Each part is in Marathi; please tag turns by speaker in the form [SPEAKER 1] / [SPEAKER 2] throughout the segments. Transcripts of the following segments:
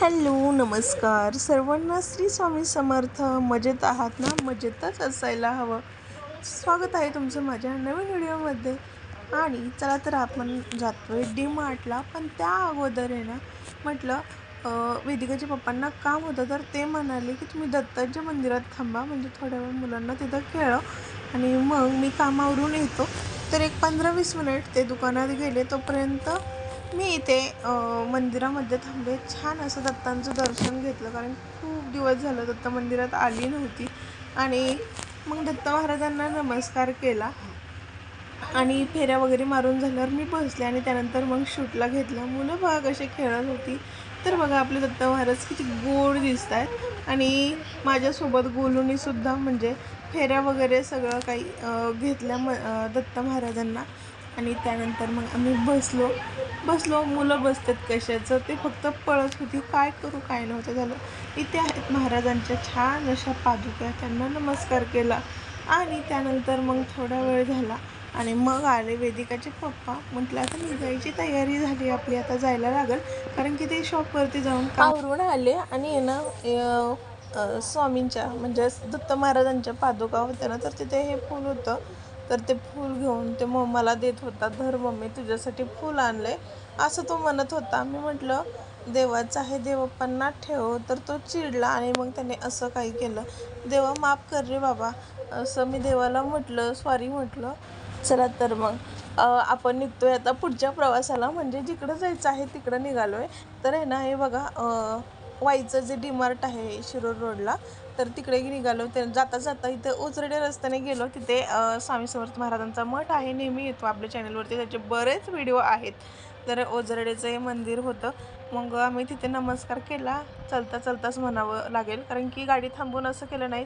[SPEAKER 1] हॅलो नमस्कार सर्वांना. श्री स्वामी समर्थ. मजेत आहात ना? मजेतच असायला हवं. स्वागत आहे तुमचं माझ्या नवीन व्हिडिओमध्ये. आणि चला तर आपण जातोय डी मार्टला. पण त्या अगोदर आहे ना म्हटलं वेदिकाच्या पप्पांना काम होतं, तर ते म्हणाले की तुम्ही दत्ताच्या मंदिरात थांबा, म्हणजे थोड्या वेळ मुलांना तिथं खेळव आणि मग मी कामावरून येतो. तर एक 15-20 मिनिट ते दुकानात गेले. तोपर्यंत मी इथे मंदिरामध्ये थांबले. छान असं दत्तांचं दर्शन घेतलं, कारण खूप दिवस झालं दत्त मंदिरात आली नव्हती. आणि मग दत्त महाराजांना नमस्कार केला आणि फेऱ्या वगैरे मारून झाल्यावर मी बसले आणि त्यानंतर मग शूटला घेतलं. मुलं बघा कसे खेळत होती. तर बघा आपले दत्त महाराज किती गोड दिसत आहेत. आणि माझ्यासोबत गोलूनीसुद्धा म्हणजे फेऱ्या वगैरे सगळं काही घेतल्या दत्त महाराजांना. आणि त्यानंतर मग आम्ही बसलो. मुलं बसतात कशाचं, ते फक्त पळत होती. काय करू काय नव्हतं झालं. इथे आहेत महाराजांच्या छान अशा पादुका, त्यांना नमस्कार केला. आणि त्यानंतर मग थोडा वेळ झाला आणि मग आले वेदिकाचे पप्पा. म्हटलं आता निघायची तयारी झाली आपली, आता जायला लागेल, कारण की ते शॉपवरती जाऊन आवरून आले. आणि ना स्वामींच्या म्हणजे दत्त महाराजांच्या पादुका होत्या ना, तर तिथे हे फूल होतं. तर ते फूल घेऊन ते मला देत होता. धर मम्मी तुझ्यासाठी फूल आणलंय, असं तो म्हणत होता. मी म्हटलं देवाचं आहे, देवप्पांना ठेव. तर तो चिडला आणि मग त्याने असं काही केलं. देवा माफ कर रे बाबा, असं मी देवाला म्हटलं, सॉरी म्हटलं. चला तर मग आपण निघतोय आता पुढच्या प्रवासाला, म्हणजे जिकडं जायचं आहे तिकडं निघालोय. तर आहे ना हे बघा वाईचं जे डीमार्ट आहे शिरोळ रोडला, तर तिकडे निघालो. ते जाता जाता इथे ओझरडे रस्त्याने गेलो. तिथे स्वामी समर्थ महाराजांचा मठ आहे, नेहमी येतो आपल्या चॅनलवरती, त्याचे बरेच व्हिडिओ आहेत. तर ओझरडेचं हे मंदिर होतं. मग आम्ही तिथे नमस्कार केला. चलताच म्हणावं लागेल, कारण की गाडी थांबून असं केलं नाही,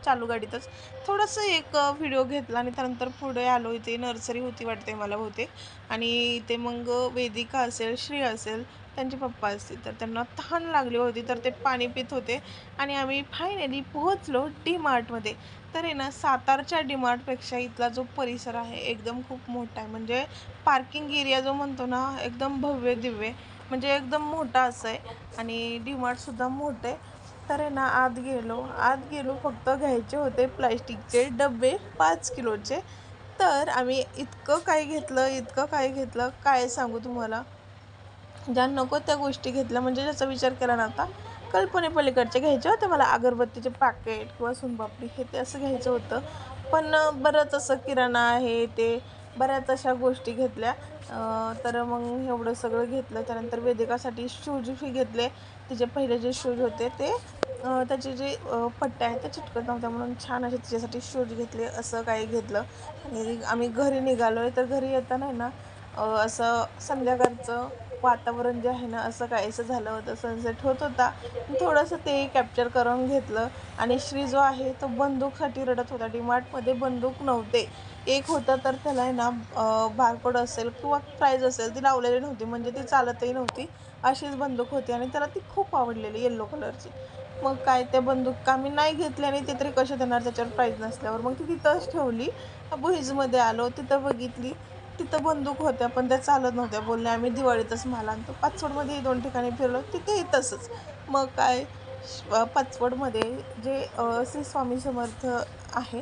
[SPEAKER 1] चालू गाडीतच थोडंसं एक व्हिडिओ घेतला. आणि त्यानंतर पुढे आलो. इथे नर्सरी होती वाटते मला बहुतेक. आणि इथे मग वेदिका असेल, श्री असेल, त्यांचे पप्पा असतील, तर त्यांना तहान लागली होती, तर ते पाणी पित होते. आणि आम्ही फायनली पोहोचलो डी मार्टमध्ये. तर आहे ना सातारच्या डी मार्टपेक्षा इथला जो परिसर आहे एकदम खूप मोठा आहे. म्हणजे पार्किंग एरिया जो म्हणतो ना, एकदम भव्य दिव्य, म्हणजे एकदम मोठा असं आहे. आणि डी मार्टसुद्धा मोठं आहे. तर आहे ना आत गेलो. फक्त घ्यायचे होते प्लॅस्टिकचे डबे 5 किलोचे. तर आम्ही इतकं काय घेतलं काय सांगू तुम्हाला. ज्या नको त्या गोष्टी घेतल्या, म्हणजे ज्याचा विचार केला नव्हता. कल्पनेपलीकडचे घ्यायचे होते मला, अगरबत्तीचे पॅकेट किंवा सोनपापडी हे ते असं घ्यायचं होतं. पण बरंच असं किराणा आहे ते, बऱ्याच अशा गोष्टी घेतल्या. तर मग एवढं सगळं घेतलं. त्यानंतर वेदिकासाठी शूज घेतले. तिचे पहिले जे शूज होते ते त्याचे जे पट्ट्या आहेत त्या चिटकत नव्हत्या, म्हणून छान असे तिच्यासाठी शूज घेतले. असं काही घेतलं. आणि आम्ही घरी निघालोय. तर घरी येताना आहे ना असं संध्याकाळचं वातावरण जे आहे ना असं काहीसं झालं होतं, सनसेट होत होता. थोडंसं ते कॅप्चर करून घेतलं. आणि श्री जो आहे तो बंदूकसाठी रडत होता. डीमार्टमध्ये बंदूक नव्हते. एक होतं तर त्याला आहे ना बारकोड असेल किंवा प्राईज असेल ती लावलेली नव्हती, म्हणजे ती चालतही नव्हती, अशीच बंदूक होती. आणि त्याला ती खूप आवडलेली येल्लो कलरची. मग काय त्या बंदूक आम्ही नाही घेतली, आणि ते तरी कशा देणार त्याच्यावर प्राईज नसल्यावर. मग ती तिथंच ठेवली. भुईजमध्ये आलो, तिथं बघितली, तिथं बंदूक होत्या पण त्या चालत नव्हत्या. बोलले आम्ही दिवाळीतच माल आणतो. पाचवडमध्ये 2 ठिकाणी फिरलो, तिथेही तसंच. मग काय पाचवडमध्ये जे श्री स्वामी समर्थ आहे,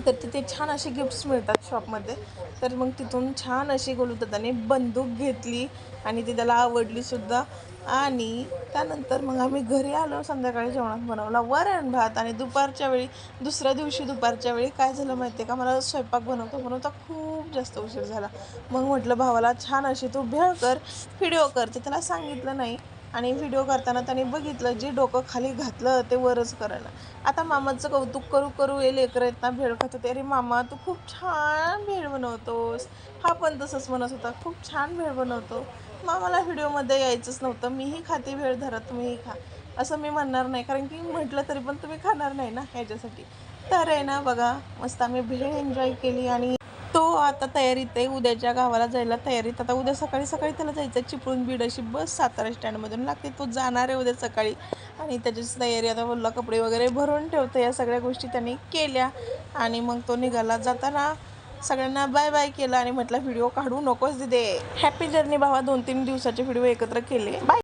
[SPEAKER 1] तर तिथे छान असे गिफ्ट्स मिळतात शॉपमध्ये. तर मग तिथून छान अशी गोलूदादाने बंदूक घेतली आणि ती त्याला आवडलीसुद्धा. आणि त्यानंतर मग आम्ही घरी आलो. संध्याकाळी जेवणात बनवला वरण भात. आणि दुसऱ्या दिवशी दुपारच्या वेळी काय झालं माहिती आहे का, मला स्वयंपाक बनवता खूप जास्त उशीर झाला. मग म्हटलं भावाला छान अशी तू भेळ कर, व्हिडिओ कर. तर त्याला सांगितलं नाही. आणि व्हिडिओ करताना त्याने बघितलं, जे डोकं खाली घातलं ते वरच करेना. आता मामाचं कौतुक करू हे लेकरं आहेत ना, भेळ खात होते. अरे मामा तू खूप छान भेळ बनवतोस. हा पण तसंच म्हणत होता, खूप छान भेळ बनवतो. मामाला व्हिडिओमध्ये यायचंच नव्हतं. मीही खाते भेळ, धरा तुम्हीही खा, असं मी म्हणणार नाही, कारण की म्हटलं तरी पण तुम्ही खाणार नाही ना ह्याच्यासाठी. तर आहे ना बघा मस्त आम्ही भेळ एन्जॉय केली. आणि तो आता तयारीत आहे उद्याच्या गावाला जायला तयारीत. आता उद्या सकाळी त्याला जायचं चिपळूण बीड अशी बस सातारा स्टँडमधून लागते. तो जाणार आहे उद्या सकाळी. आणि त्याचीच तयारी आता बोलला, कपडे वगैरे भरून ठेवतो. या सगळ्या गोष्टी त्यांनी केल्या. आणि मग तो निघाला. जाताना सगळ्यांना बाय बाय केलं आणि म्हटलं व्हिडिओ काढू नकोस दिदे. हॅपी जर्नी भावा. 2-3 दिवसाचे व्हिडिओ एकत्र केले. बाय.